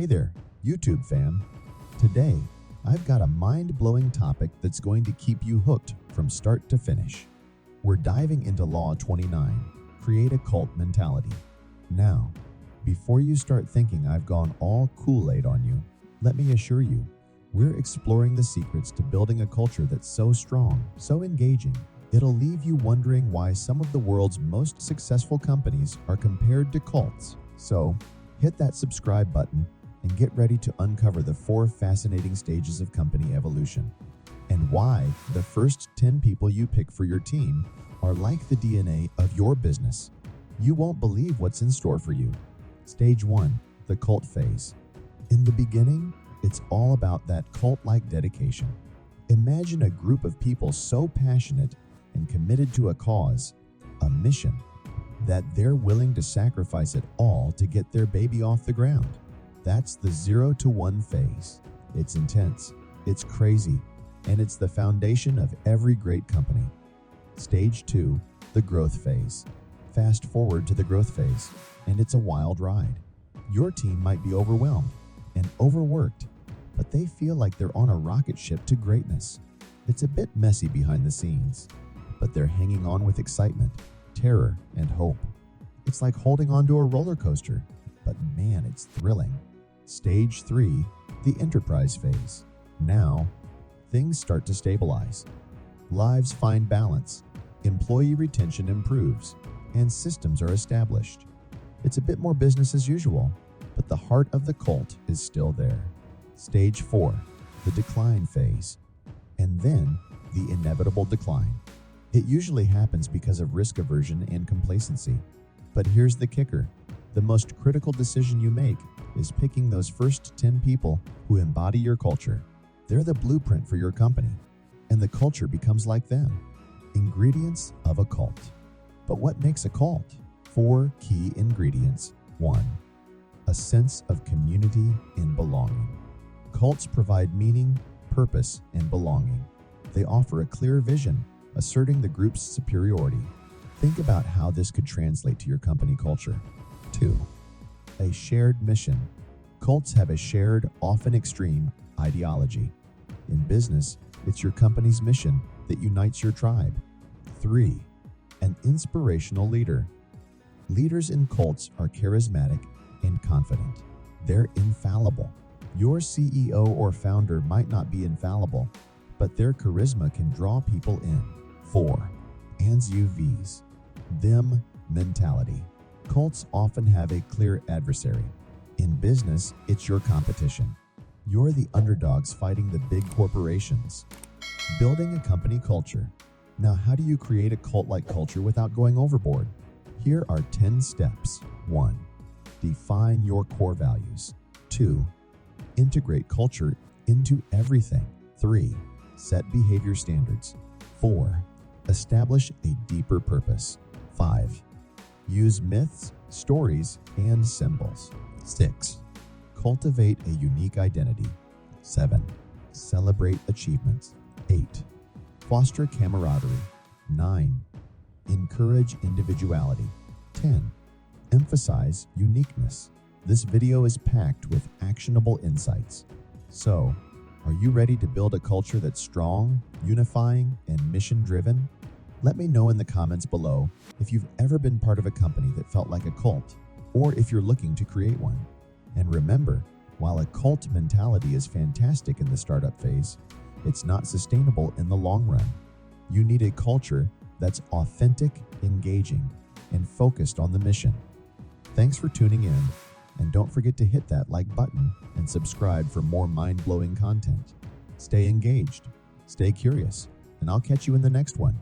Hey there, YouTube fam. Today, I've got a mind-blowing topic that's going to keep you hooked from start to finish. We're diving into Law 29, Create a Cult Mentality. Now, before you start thinking I've gone all Kool-Aid on you, let me assure you, we're exploring the secrets to building a culture that's so strong, so engaging, it'll leave you wondering why some of the world's most successful companies are compared to cults. So, hit that subscribe button and get ready to uncover the 4 fascinating stages of company evolution and why the first 10 people you pick for your team are like the DNA of your business. You won't believe what's in store for you. Stage 1, the cult phase. In the beginning, it's all about that cult-like dedication. Imagine a group of people so passionate and committed to a cause, a mission, that they're willing to sacrifice it all to get their baby off the ground. That's the 0 to 1 phase. It's intense, it's crazy, and it's the foundation of every great company. Stage 2, the growth phase. Fast forward to the growth phase, and it's a wild ride. Your team might be overwhelmed and overworked, but they feel like they're on a rocket ship to greatness. It's a bit messy behind the scenes, but they're hanging on with excitement, terror, and hope. It's like holding onto a roller coaster, but man, it's thrilling. Stage 3, the enterprise phase. Now, things start to stabilize. Lives find balance, employee retention improves, and systems are established. It's a bit more business as usual, but the heart of the cult is still there. Stage 4, the decline phase. And then, the inevitable decline. It usually happens because of risk aversion and complacency. But here's the kicker. The most critical decision you make is picking those first 10 people who embody your culture. They're the blueprint for your company, and the culture becomes like them. Ingredients of a cult. But what makes a cult? 4 key ingredients. 1. A sense of community and belonging. Cults provide meaning, purpose, and belonging. They offer a clear vision, asserting the group's superiority. Think about how this could translate to your company culture. 2. A shared mission. Cults have a shared, often extreme, ideology. In business, it's your company's mission that unites your tribe. 3. An inspirational leader. Leaders in cults are charismatic and confident. They're infallible. Your CEO or founder might not be infallible, but their charisma can draw people in. 4. ANDS UVs. Them mentality. Cults often have a clear adversary. In business, it's your competition. You're the underdogs fighting the big corporations. Building a company culture. Now, how do you create a cult-like culture without going overboard? Here are 10 steps. 1. Define your core values. 2. Integrate culture into everything. 3. Set behavior standards. 4. Establish a deeper purpose. 5. Use myths, stories, and symbols. 6. Cultivate a unique identity. 7. Celebrate achievements. 8. Foster camaraderie. 9. Encourage individuality. 10. Emphasize uniqueness. This video is packed with actionable insights. So, are you ready to build a culture that's strong, unifying, and mission-driven? Let me know in the comments below if you've ever been part of a company that felt like a cult, or if you're looking to create one. And remember, while a cult mentality is fantastic in the startup phase, it's not sustainable in the long run. You need a culture that's authentic, engaging, and focused on the mission. Thanks for tuning in, and don't forget to hit that like button and subscribe for more mind-blowing content. Stay engaged, stay curious, and I'll catch you in the next one.